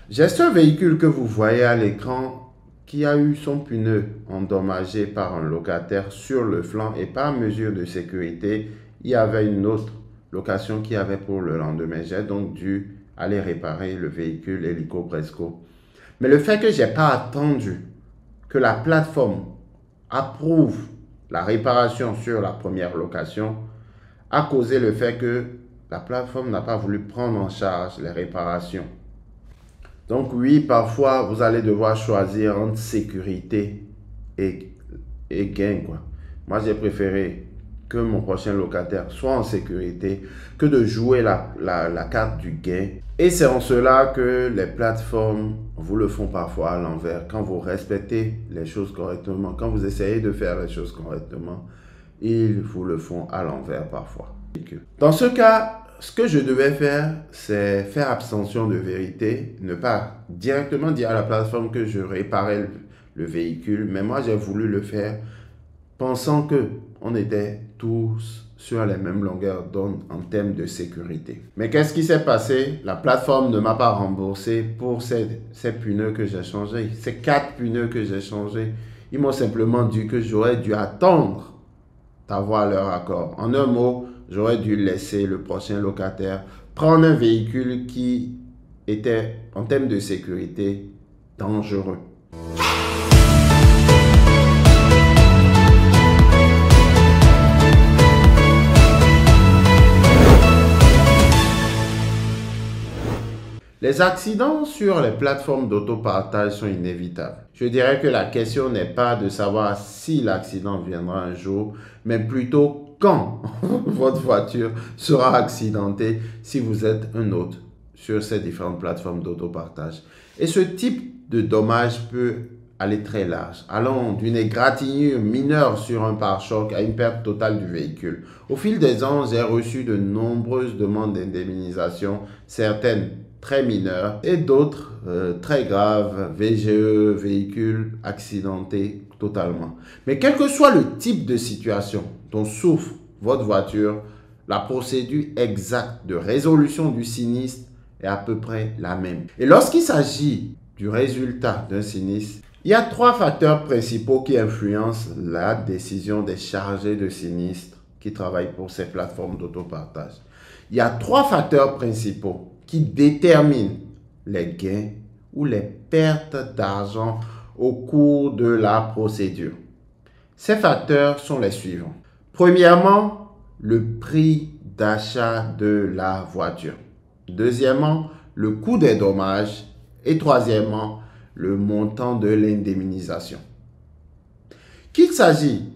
J'ai ce véhicule que vous voyez à l'écran qui a eu son pneu endommagé par un locataire sur le flanc et par mesure de sécurité, il y avait une autre location qui avait pour le lendemain. J'ai donc dû aller réparer le véhicule hélico Presco. Mais le fait que je n'ai pas attendu que la plateforme approuve la réparation sur la première location a causé le fait que la plateforme n'a pas voulu prendre en charge les réparations. Donc oui, parfois, vous allez devoir choisir entre sécurité et, et gain, quoi. Moi, j'ai préféré que mon prochain locataire soit en sécurité que de jouer la carte du gain. Et c'est en cela que les plateformes vous le font parfois à l'envers. Quand vous respectez les choses correctement, quand vous essayez de faire les choses correctement, ils vous le font à l'envers parfois. Dans ce cas, ce que je devais faire, c'est faire abstention de vérité, ne pas directement dire à la plateforme que je réparais le véhicule, mais moi j'ai voulu le faire pensant que on était tous sur les mêmes longueurs d'onde en termes de sécurité. Mais qu'est-ce qui s'est passé? La plateforme ne m'a pas remboursé pour ces pneus que j'ai changés, ces 4 pneus que j'ai changés. Ils m'ont simplement dit que j'aurais dû attendre d'avoir leur accord. En un mot, j'aurais dû laisser le prochain locataire prendre un véhicule qui était, en termes de sécurité, dangereux. Les accidents sur les plateformes d'autopartage sont inévitables. Je dirais que la question n'est pas de savoir si l'accident viendra un jour, mais plutôt quand votre voiture sera accidentée si vous êtes un hôte sur ces différentes plateformes d'autopartage. Et ce type de dommage peut aller très large, allant d'une égratignure mineure sur un pare-choc à une perte totale du véhicule. Au fil des ans, j'ai reçu de nombreuses demandes d'indemnisation, certaines très mineures et d'autres très graves, VGE, véhicules accidentés totalement. Mais quel que soit le type de situation dont souffre votre voiture, la procédure exacte de résolution du sinistre est à peu près la même. Et lorsqu'il s'agit du résultat d'un sinistre, il y a 3 facteurs principaux qui influencent la décision des chargés de sinistre qui travaillent pour ces plateformes d'autopartage. Il y a 3 facteurs principaux qui déterminent les gains ou les pertes d'argent au cours de la procédure. Ces facteurs sont les suivants. Premièrement, le prix d'achat de la voiture. Deuxièmement, le coût des dommages. Et troisièmement, le montant de l'indemnisation. Qu'il s'agit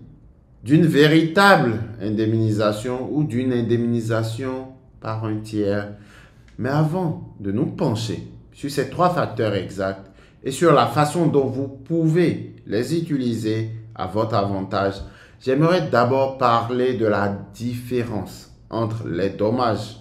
d'une véritable indemnisation ou d'une indemnisation par un tiers. Mais avant de nous pencher sur ces 3 facteurs exacts et sur la façon dont vous pouvez les utiliser à votre avantage, j'aimerais d'abord parler de la différence entre les dommages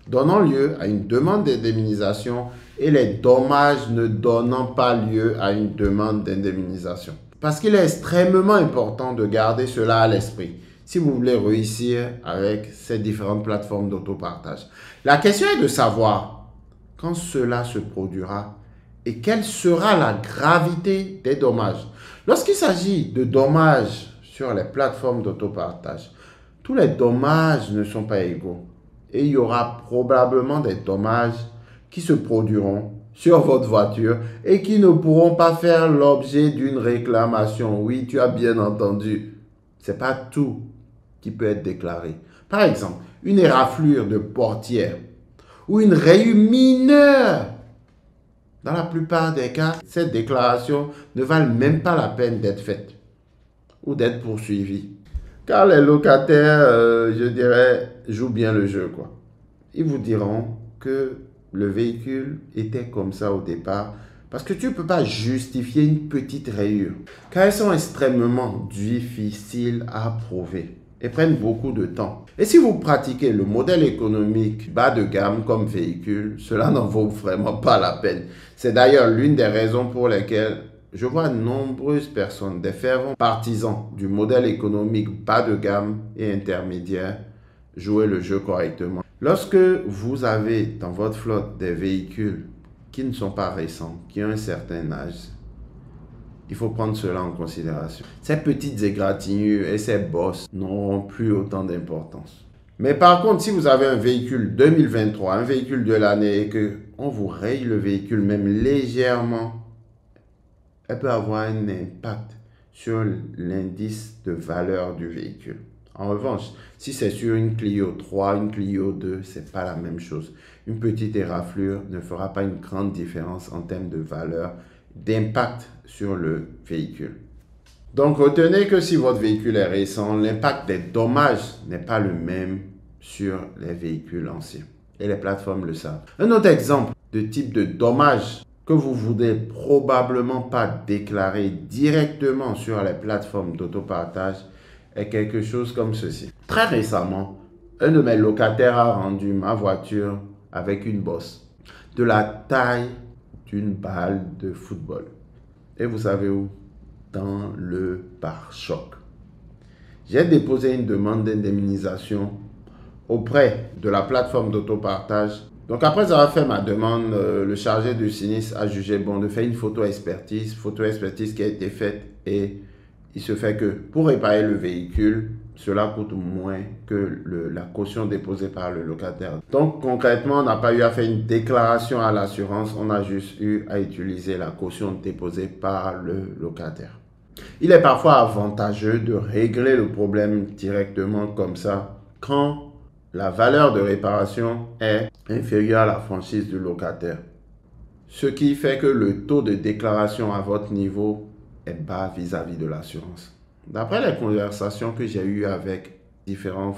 donnant lieu à une demande d'indemnisation et les dommages ne donnant pas lieu à une demande d'indemnisation. Parce qu'il est extrêmement important de garder cela à l'esprit si vous voulez réussir avec ces différentes plateformes d'autopartage. La question est de savoir quand cela se produira et quelle sera la gravité des dommages. Lorsqu'il s'agit de dommages sur les plateformes d'autopartage, tous les dommages ne sont pas égaux et il y aura probablement des dommages qui se produiront sur votre voiture et qui ne pourront pas faire l'objet d'une réclamation. Oui, tu as bien entendu, ce n'est pas tout qui peut être déclaré. Par exemple, une éraflure de portière ou une rayure mineure. Dans la plupart des cas, ces déclarations ne valent même pas la peine d'être faites ou d'être poursuivies. Car les locataires, je dirais, jouent bien le jeu, quoi. Ils vous diront que le véhicule était comme ça au départ parce que tu ne peux pas justifier une petite rayure. Car elles sont extrêmement difficiles à prouver et prennent beaucoup de temps. Et si vous pratiquez le modèle économique bas de gamme comme véhicule, cela n'en vaut vraiment pas la peine. C'est d'ailleurs l'une des raisons pour lesquelles je vois nombreuses personnes, des fervents partisans du modèle économique bas de gamme et intermédiaire, jouer le jeu correctement. Lorsque vous avez dans votre flotte des véhicules qui ne sont pas récents, qui ont un certain âge, il faut prendre cela en considération. Ces petites égratignures et ces bosses n'auront plus autant d'importance. Mais par contre, si vous avez un véhicule 2023, un véhicule de l'année et qu'on vous raye le véhicule même légèrement, elle peut avoir un impact sur l'indice de valeur du véhicule. En revanche, si c'est sur une Clio 3, une Clio 2, c'est pas la même chose. Une petite éraflure ne fera pas une grande différence en termes de valeur, d'impact sur le véhicule. Donc, retenez que si votre véhicule est récent, l'impact des dommages n'est pas le même sur les véhicules anciens. Et les plateformes le savent. Un autre exemple de type de dommage que vous ne voudrez probablement pas déclarer directement sur les plateformes d'autopartage est quelque chose comme ceci. Très récemment, un de mes locataires a rendu ma voiture avec une bosse de la taille d'une balle de football. Et vous savez où? Dans le pare-choc. J'ai déposé une demande d'indemnisation auprès de la plateforme d'autopartage. Donc après avoir fait ma demande, le chargé de sinistre a jugé bon de faire une photo-expertise qui a été faite et il se fait que pour réparer le véhicule, cela coûte moins que la caution déposée par le locataire. Donc concrètement, on n'a pas eu à faire une déclaration à l'assurance, on a juste eu à utiliser la caution déposée par le locataire. Il est parfois avantageux de régler le problème directement comme ça quand la valeur de réparation est inférieure à la franchise du locataire. Ce qui fait que le taux de déclaration à votre niveau est bas vis-à-vis de l'assurance. D'après les conversations que j'ai eues avec différents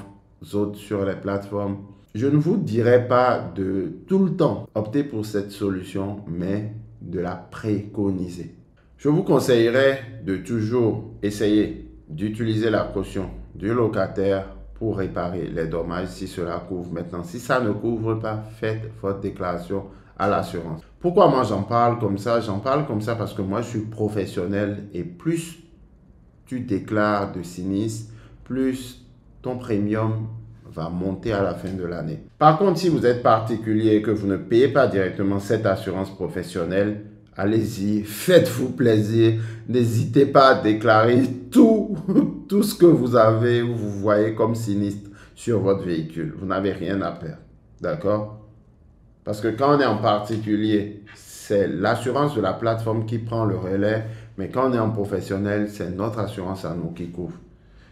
autres sur les plateformes, je ne vous dirais pas de tout le temps opter pour cette solution, mais de la préconiser. Je vous conseillerais de toujours essayer d'utiliser la caution du locataire pour réparer les dommages si cela couvre. Maintenant, si ça ne couvre pas, faites votre déclaration à l'assurance. Pourquoi moi j'en parle comme ça? J'en parle comme ça parce que moi je suis professionnel et plus tu déclares de sinistre, plus ton premium va monter à la fin de l'année. Par contre, si vous êtes particulier et que vous ne payez pas directement cette assurance professionnelle, allez-y, faites-vous plaisir. N'hésitez pas à déclarer tout ce que vous avez ou vous voyez comme sinistre sur votre véhicule. Vous n'avez rien à perdre. D'accord? Parce que quand on est en particulier, c'est l'assurance de la plateforme qui prend le relais. Mais quand on est en professionnel, c'est notre assurance à nous qui couvre.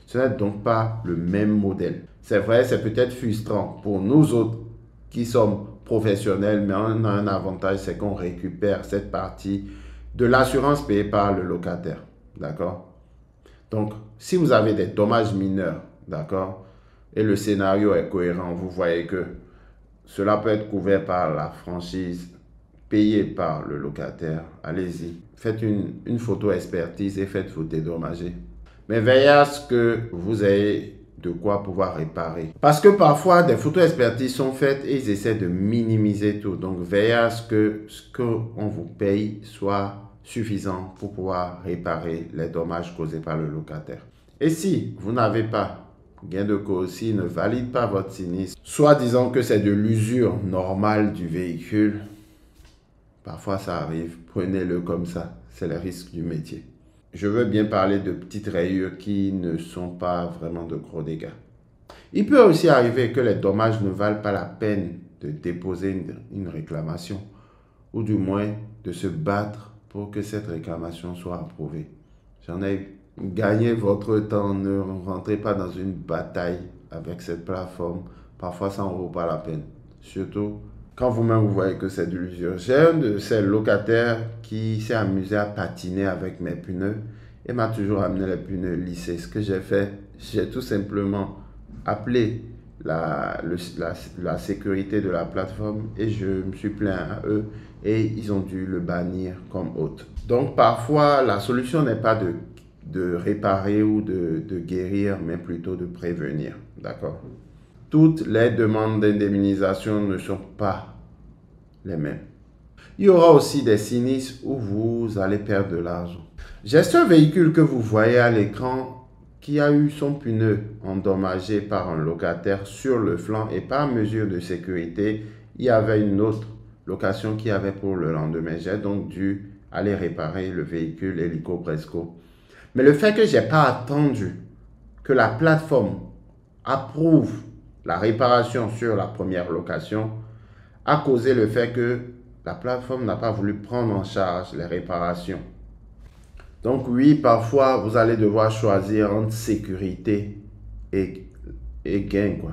Ce n'est donc pas le même modèle. C'est vrai, c'est peut-être frustrant pour nous autres qui sommes professionnels, mais on a un avantage, c'est qu'on récupère cette partie de l'assurance payée par le locataire. D'accord? Donc, si vous avez des dommages mineurs, d'accord, et le scénario est cohérent, vous voyez que cela peut être couvert par la franchise payée par le locataire, allez-y. Faites une photo-expertise et faites-vous dédommager. Mais veillez à ce que vous ayez de quoi pouvoir réparer. Parce que parfois, des photo-expertises sont faites et ils essaient de minimiser tout. Donc, veillez à ce qu'on vous paye soit suffisant pour pouvoir réparer les dommages causés par le locataire. Et si vous n'avez pas gain de cause, s'il ne valide pas votre sinistre, soit disant que c'est de l'usure normale du véhicule, parfois ça arrive, prenez-le comme ça, c'est le risque du métier. Je veux bien parler de petites rayures qui ne sont pas vraiment de gros dégâts. Il peut aussi arriver que les dommages ne valent pas la peine de déposer une réclamation ou du moins de se battre pour que cette réclamation soit approuvée. J'en ai gagné votre temps, ne rentrez pas dans une bataille avec cette plateforme. Parfois ça n'en vaut pas la peine, surtout quand vous-même vous voyez que c'est de l'usure. J'ai un de ces locataires qui s'est amusé à patiner avec mes pneus et m'a toujours amené les pneus lissés. Ce que j'ai fait, j'ai tout simplement appelé la sécurité de la plateforme et je me suis plaint à eux et ils ont dû le bannir comme hôte. Donc parfois la solution n'est pas de réparer ou de guérir, mais plutôt de prévenir. D'accord? Toutes les demandes d'indemnisation ne sont pas les mêmes. Il y aura aussi des sinistres où vous allez perdre de l'argent. J'ai ce véhicule que vous voyez à l'écran qui a eu son pneu endommagé par un locataire sur le flanc et par mesure de sécurité, il y avait une autre location qu'il y avait pour le lendemain. J'ai donc dû aller réparer le véhicule hélico presto. Mais le fait que je n'ai pas attendu que la plateforme approuve la réparation sur la première location a causé le fait que la plateforme n'a pas voulu prendre en charge les réparations. Donc oui, parfois, vous allez devoir choisir entre sécurité et gain, quoi.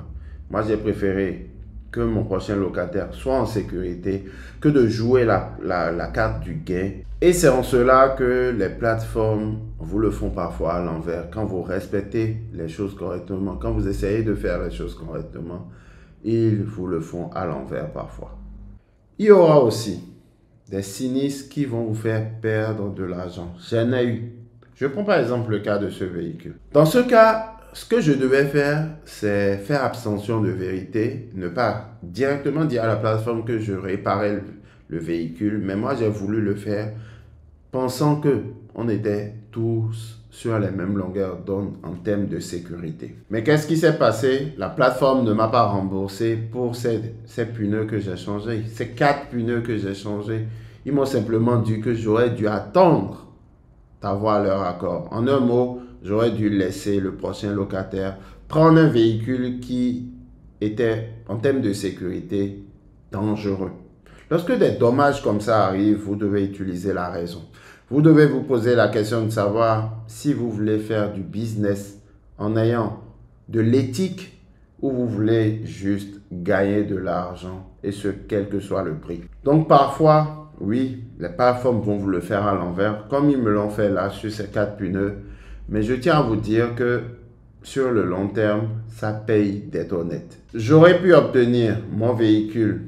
Moi, j'ai préféré que mon prochain locataire soit en sécurité que de jouer la carte du gain. Et c'est en cela que les plateformes vous le font parfois à l'envers. Quand vous respectez les choses correctement, quand vous essayez de faire les choses correctement, ils vous le font à l'envers parfois. Il y aura aussi des sinistres qui vont vous faire perdre de l'argent. J'en ai eu. Je prends par exemple le cas de ce véhicule. Dans ce cas, ce que je devais faire, c'est faire abstention de vérité, ne pas directement dire à la plateforme que je réparais le véhicule, mais moi j'ai voulu le faire pensant que on était tous sur les mêmes longueurs d'onde en termes de sécurité. Mais qu'est-ce qui s'est passé? La plateforme ne m'a pas remboursé pour ces pneus que j'ai changés. Ces 4 pneus que j'ai changés, ils m'ont simplement dit que j'aurais dû attendre d'avoir leur accord. En un mot, j'aurais dû laisser le prochain locataire prendre un véhicule qui était, en termes de sécurité, dangereux. Lorsque des dommages comme ça arrivent, vous devez utiliser la raison. Vous devez vous poser la question de savoir si vous voulez faire du business en ayant de l'éthique ou vous voulez juste gagner de l'argent et ce, quel que soit le prix. Donc parfois, oui, les plateformes vont vous le faire à l'envers, comme ils me l'ont fait là sur ces 4 pneus. Mais je tiens à vous dire que sur le long terme, ça paye d'être honnête. J'aurais pu obtenir mon véhicule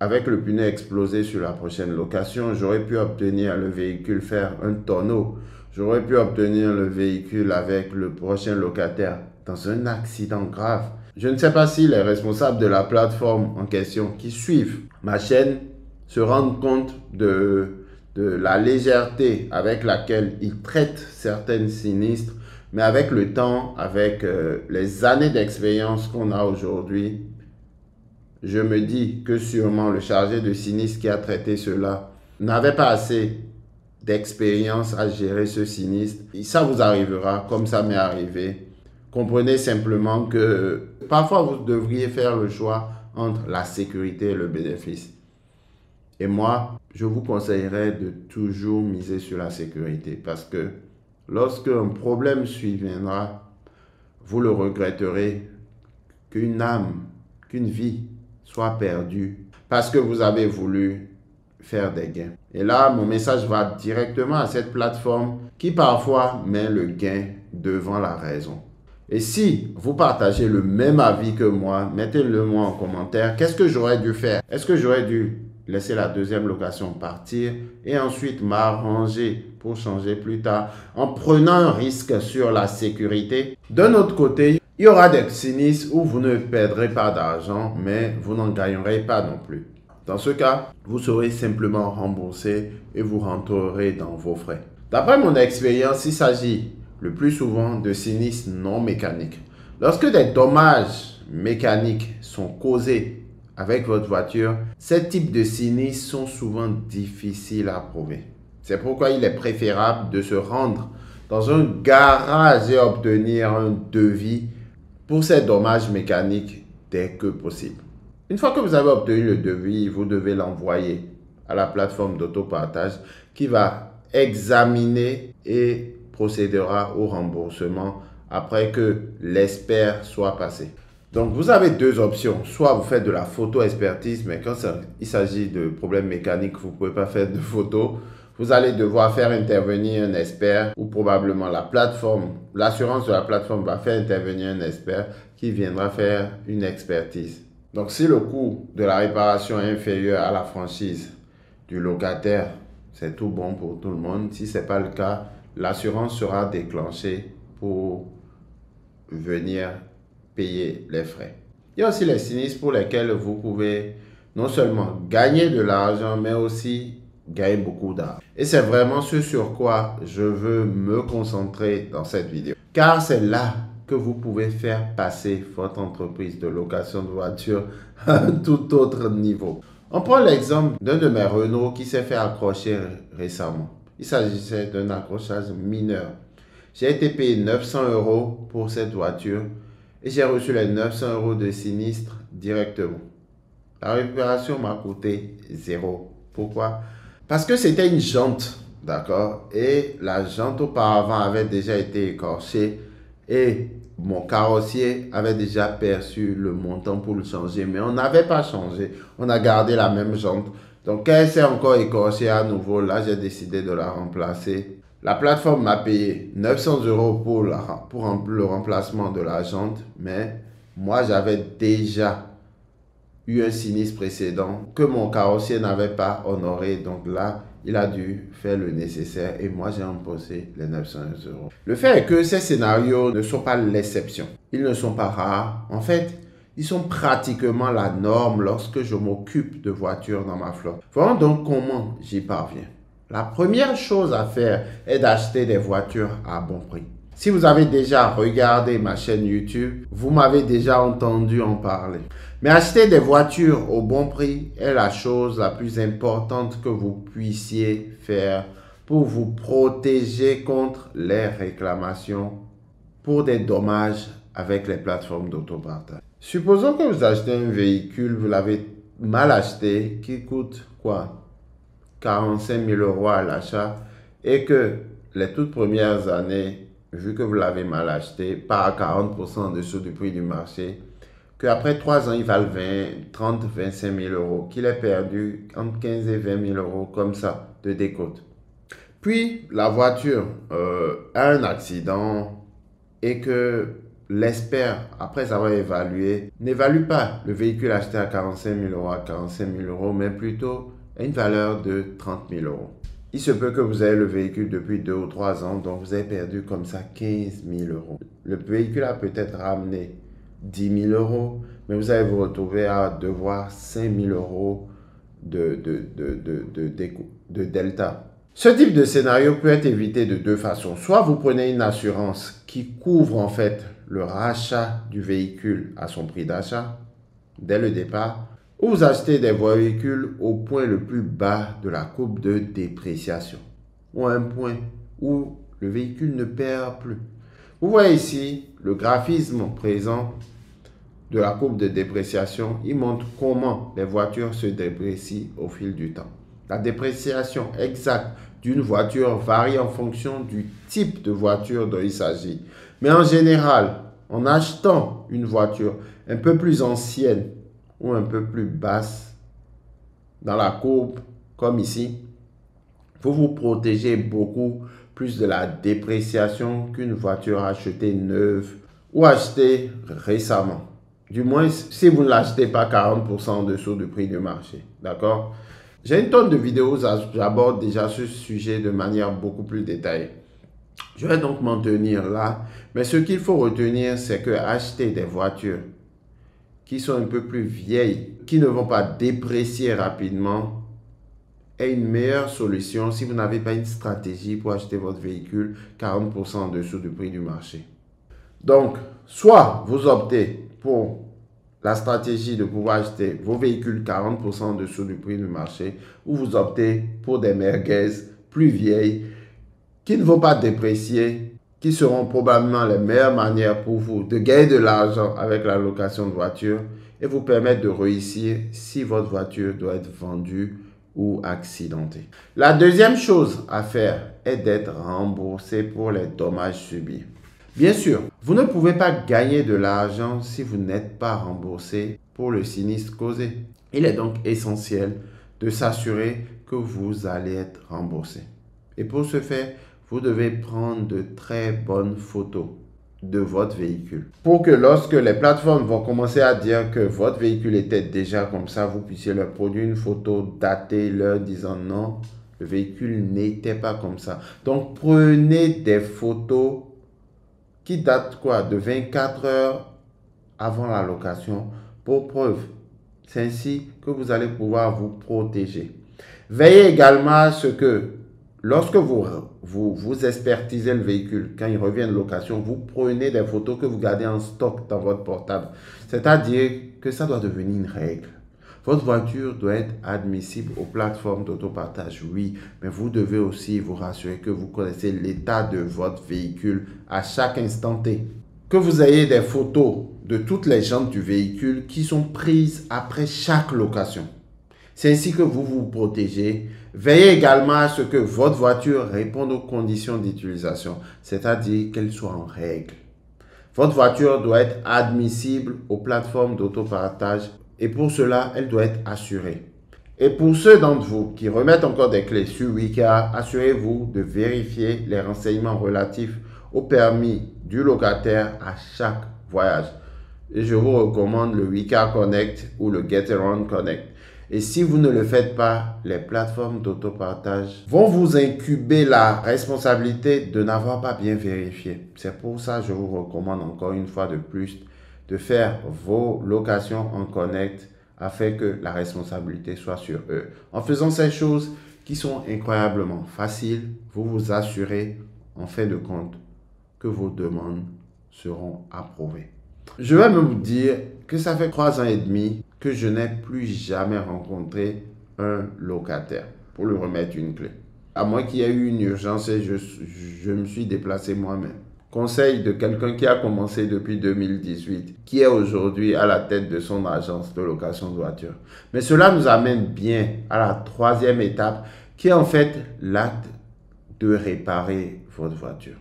avec le pneu explosé sur la prochaine location. J'aurais pu obtenir le véhicule faire un tonneau. J'aurais pu obtenir le véhicule avec le prochain locataire dans un accident grave. Je ne sais pas si les responsables de la plateforme en question qui suivent ma chaîne se rendent compte de la légèreté avec laquelle ils traitent certaines sinistres. Mais avec le temps, avec les années d'expérience qu'on a aujourd'hui, je me dis que sûrement le chargé de sinistre qui a traité cela n'avait pas assez d'expérience à gérer ce sinistre. Et ça vous arrivera comme ça m'est arrivé. Comprenez simplement que parfois vous devriez faire le choix entre la sécurité et le bénéfice. Et moi, je vous conseillerais de toujours miser sur la sécurité parce que lorsque un problème surviendra, vous le regretterez qu'une âme, qu'une vie soit perdue parce que vous avez voulu faire des gains. Et là, mon message va directement à cette plateforme qui parfois met le gain devant la raison. Et si vous partagez le même avis que moi, mettez-le moi en commentaire. Qu'est-ce que j'aurais dû faire? Est-ce que j'aurais dû laisser la deuxième location partir et ensuite m'arranger pour changer plus tard en prenant un risque sur la sécurité? D'un autre côté, il y aura des sinistres où vous ne perdrez pas d'argent, mais vous n'en gagnerez pas non plus. Dans ce cas, vous serez simplement remboursé et vous rentrerez dans vos frais. D'après mon expérience, il s'agit le plus souvent de sinistres non mécaniques. Lorsque des dommages mécaniques sont causés avec votre voiture, ces types de sinistres sont souvent difficiles à prouver. C'est pourquoi il est préférable de se rendre dans un garage et obtenir un devis pour ces dommages mécaniques dès que possible. Une fois que vous avez obtenu le devis, vous devez l'envoyer à la plateforme d'autopartage qui va examiner et procédera au remboursement après que l'expert soit passé. Donc, vous avez deux options. Soit vous faites de la photo-expertise, mais quand il s'agit de problèmes mécaniques, vous ne pouvez pas faire de photos. Vous allez devoir faire intervenir un expert ou probablement la plateforme, l'assurance de la plateforme va faire intervenir un expert qui viendra faire une expertise. Donc, si le coût de la réparation est inférieur à la franchise du locataire, c'est tout bon pour tout le monde. Si ce n'est pas le cas, l'assurance sera déclenchée pour venir payer les frais. Il y a aussi les sinistres pour lesquels vous pouvez non seulement gagner de l'argent, mais aussi gagner beaucoup d'argent. Et c'est vraiment ce sur quoi je veux me concentrer dans cette vidéo. Car c'est là que vous pouvez faire passer votre entreprise de location de voiture à un tout autre niveau. On prend l'exemple d'un de mes Renault qui s'est fait accrocher récemment. Il s'agissait d'un accrochage mineur. J'ai été payé 900 € pour cette voiture et j'ai reçu les 900 € de sinistre directement. La récupération m'a coûté 0. Pourquoi? Parce que c'était une jante, d'accord? Et la jante auparavant avait déjà été écorchée et mon carrossier avait déjà perçu le montant pour le changer, mais on n'avait pas changé. On a gardé la même jante. Donc, quand elle s'est encore écorchée à nouveau, là, j'ai décidé de la remplacer. La plateforme m'a payé 900 € pour le remplacement de la jante, mais moi, j'avais déjà eu un sinistre précédent que mon carrossier n'avait pas honoré. Donc là, il a dû faire le nécessaire et moi, j'ai imposé les 900 €. Le fait est que ces scénarios ne sont pas l'exception. Ils ne sont pas rares. En fait, ils sont pratiquement la norme lorsque je m'occupe de voitures dans ma flotte. Voyons donc comment j'y parviens. La première chose à faire est d'acheter des voitures à bon prix. Si vous avez déjà regardé ma chaîne YouTube, vous m'avez déjà entendu en parler. Mais acheter des voitures au bon prix est la chose la plus importante que vous puissiez faire pour vous protéger contre les réclamations pour des dommages avec les plateformes d'autopartage. Supposons que vous achetez un véhicule, vous l'avez mal acheté, qui coûte quoi? 45 000 € à l'achat et que les toutes premières années, vu que vous l'avez mal acheté, pas à 40% en dessous du prix du marché, qu'après 3 ans, il valent 30 000, 25 000 €, qu'il ait perdu entre 15 000 et 20 000 € comme ça de décote. Puis, la voiture a un accident et que l'expert, après avoir évalué, n'évalue pas le véhicule acheté à 45 000 € à 45 000 €, mais plutôt à une valeur de 30 000 €. Il se peut que vous ayez le véhicule depuis 2 ou 3 ans, donc vous avez perdu comme ça 15 000 €. Le véhicule a peut-être ramené 10 000 €, mais vous allez vous retrouver à devoir 5 000 € de delta. Ce type de scénario peut être évité de deux façons. Soit vous prenez une assurance qui couvre en fait le rachat du véhicule à son prix d'achat dès le départ, ou vous achetez des véhicules au point le plus bas de la courbe de dépréciation, ou à un point où le véhicule ne perd plus. Vous voyez ici le graphisme présent de la courbe de dépréciation. Il montre comment les voitures se déprécient au fil du temps. La dépréciation exacte d'une voiture varie en fonction du type de voiture dont il s'agit. Mais en général, en achetant une voiture un peu plus ancienne ou un peu plus basse dans la courbe, comme ici, vous vous protégez beaucoup plus de la dépréciation qu'une voiture achetée neuve ou achetée récemment. Du moins, si vous ne l'achetez pas 40% en dessous du prix du marché. D'accord? J'ai une tonne de vidéos où j'aborde déjà ce sujet de manière beaucoup plus détaillée. Je vais donc m'en tenir là. Mais ce qu'il faut retenir, c'est que acheter des voitures qui sont un peu plus vieilles, qui ne vont pas déprécier rapidement, est une meilleure solution si vous n'avez pas une stratégie pour acheter votre véhicule 40% en dessous du prix du marché. Donc, soit vous optez pour la stratégie de pouvoir acheter vos véhicules 40% en dessous du prix du marché, ou vous optez pour des merguez plus vieilles qui ne vont pas déprécier, qui seront probablement les meilleures manières pour vous de gagner de l'argent avec la location de voiture et vous permettre de réussir si votre voiture doit être vendue ou accidentée. La deuxième chose à faire est d'être remboursé pour les dommages subis. Bien sûr, vous ne pouvez pas gagner de l'argent si vous n'êtes pas remboursé pour le sinistre causé. Il est donc essentiel de s'assurer que vous allez être remboursé. Et pour ce faire, vous devez prendre de très bonnes photos de votre véhicule pour que lorsque les plateformes vont commencer à dire que votre véhicule était déjà comme ça, vous puissiez leur produire une photo datée leur disant non, le véhicule n'était pas comme ça. Donc prenez des photos qui datent quoi de 24 heures avant la location pour preuve. C'est ainsi que vous allez pouvoir vous protéger. Veillez également à ce que lorsque vous expertisez le véhicule, quand il revient de location, vous prenez des photos que vous gardez en stock dans votre portable. C'est-à-dire que ça doit devenir une règle. Votre voiture doit être admissible aux plateformes d'autopartage, oui, mais vous devez aussi vous rassurer que vous connaissez l'état de votre véhicule à chaque instant T. Que vous ayez des photos de toutes les jantes du véhicule qui sont prises après chaque location. C'est ainsi que vous vous protégez. Veillez également à ce que votre voiture réponde aux conditions d'utilisation, c'est-à-dire qu'elle soit en règle. Votre voiture doit être admissible aux plateformes d'autopartage et pour cela, elle doit être assurée. Et pour ceux d'entre vous qui remettent encore des clés sur WeCar, assurez-vous de vérifier les renseignements relatifs au permis du locataire à chaque voyage. Et je vous recommande le WeCar Connect ou le Getaround Connect. Et si vous ne le faites pas, les plateformes d'autopartage vont vous incuber la responsabilité de n'avoir pas bien vérifié. C'est pour ça que je vous recommande encore une fois de plus de faire vos locations en Connect afin que la responsabilité soit sur eux. En faisant ces choses qui sont incroyablement faciles, vous vous assurez en fin de compte que vos demandes seront approuvées. Je vais me dire que ça fait 3 ans et demi que je n'ai plus jamais rencontré un locataire pour lui remettre une clé. À moins qu'il y ait eu une urgence et je me suis déplacé moi-même. Conseil de quelqu'un qui a commencé depuis 2018, qui est aujourd'hui à la tête de son agence de location de voiture. Mais cela nous amène bien à la 3e étape, qui est en fait l'acte de réparer votre voiture.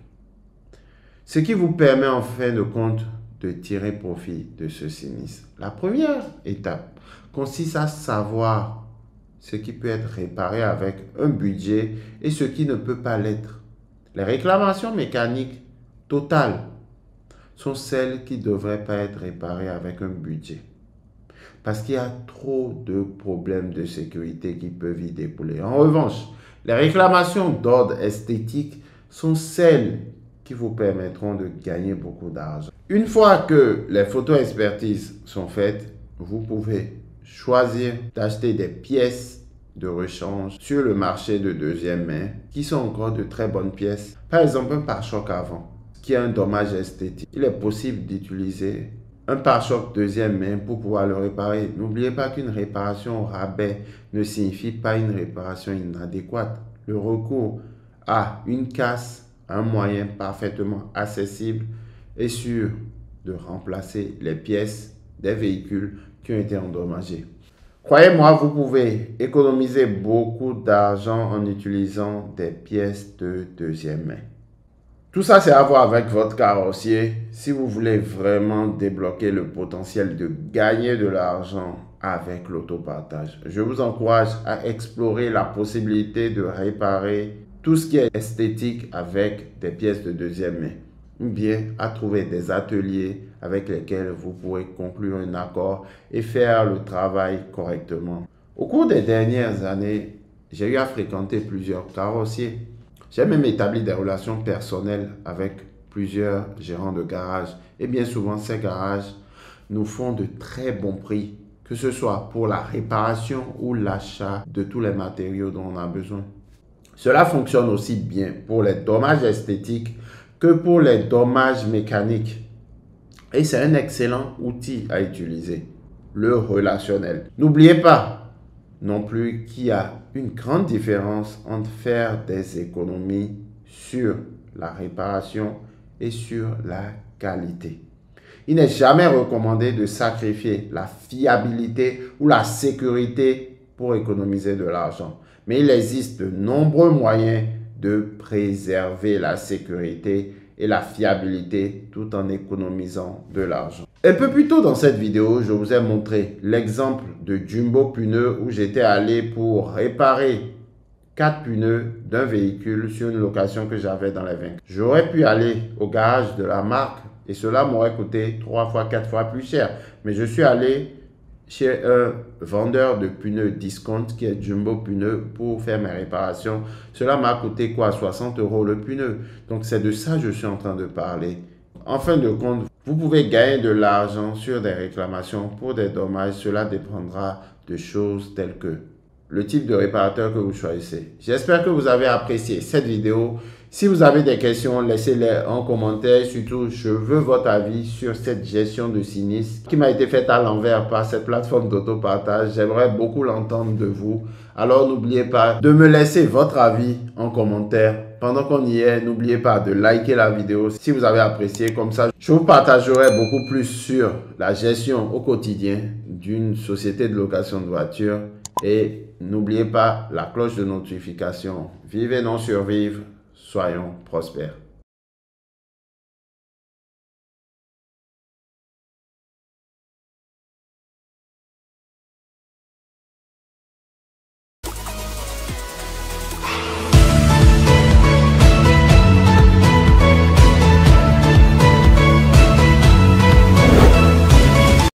Ce qui vous permet en fin de compte de tirer profit de ce sinistre. La première étape consiste à savoir ce qui peut être réparé avec un budget et ce qui ne peut pas l'être. Les réclamations mécaniques totales sont celles qui ne devraient pas être réparées avec un budget. Parce qu'il y a trop de problèmes de sécurité qui peuvent y découler. En revanche, les réclamations d'ordre esthétique sont celles qui vous permettront de gagner beaucoup d'argent. Une fois que les photos expertises sont faites, vous pouvez choisir d'acheter des pièces de rechange sur le marché de deuxième main qui sont encore de très bonnes pièces. Par exemple, un pare-choc avant qui a un dommage esthétique. Il est possible d'utiliser un pare-choc deuxième main pour pouvoir le réparer. N'oubliez pas qu'une réparation au rabais ne signifie pas une réparation inadéquate. Le recours à une casse, un moyen parfaitement accessible et sûr de remplacer les pièces des véhicules qui ont été endommagés. Croyez-moi, vous pouvez économiser beaucoup d'argent en utilisant des pièces de deuxième main. Tout ça, c'est à voir avec votre carrossier si vous voulez vraiment débloquer le potentiel de gagner de l'argent avec l'autopartage. Je vous encourage à explorer la possibilité de réparer tout ce qui est esthétique avec des pièces de deuxième main ou bien à trouver des ateliers avec lesquels vous pourrez conclure un accord et faire le travail correctement. Au cours des dernières années, j'ai eu à fréquenter plusieurs carrossiers. J'ai même établi des relations personnelles avec plusieurs gérants de garage et bien souvent ces garages nous font de très bons prix, que ce soit pour la réparation ou l'achat de tous les matériaux dont on a besoin. Cela fonctionne aussi bien pour les dommages esthétiques que pour les dommages mécaniques. Et c'est un excellent outil à utiliser, le relationnel. N'oubliez pas non plus qu'il y a une grande différence entre faire des économies sur la réparation et sur la qualité. Il n'est jamais recommandé de sacrifier la fiabilité ou la sécurité pour économiser de l'argent. Mais il existe de nombreux moyens de préserver la sécurité et la fiabilité tout en économisant de l'argent. Un peu plus tôt dans cette vidéo, je vous ai montré l'exemple de Jumbo Pneus où j'étais allé pour réparer 4 pneus d'un véhicule sur une location que j'avais dans les Vaincres. J'aurais pu aller au garage de la marque et cela m'aurait coûté 3 fois, 4 fois plus cher. Mais je suis allé chez un vendeur de pneus discount qui est Jumbo Pneus pour faire mes réparations. Cela m'a coûté quoi? 60 € le pneu. Donc c'est de ça que je suis en train de parler. En fin de compte, vous pouvez gagner de l'argent sur des réclamations pour des dommages. Cela dépendra de choses telles que le type de réparateur que vous choisissez. J'espère que vous avez apprécié cette vidéo. Si vous avez des questions, laissez-les en commentaire. Surtout, je veux votre avis sur cette gestion de sinistre qui m'a été faite à l'envers par cette plateforme d'autopartage. J'aimerais beaucoup l'entendre de vous. Alors, n'oubliez pas de me laisser votre avis en commentaire. Pendant qu'on y est, n'oubliez pas de liker la vidéo si vous avez apprécié. Comme ça, je vous partagerai beaucoup plus sur la gestion au quotidien d'une société de location de voitures. Et n'oubliez pas la cloche de notification. Vivez, non survivre. Soyons prospères.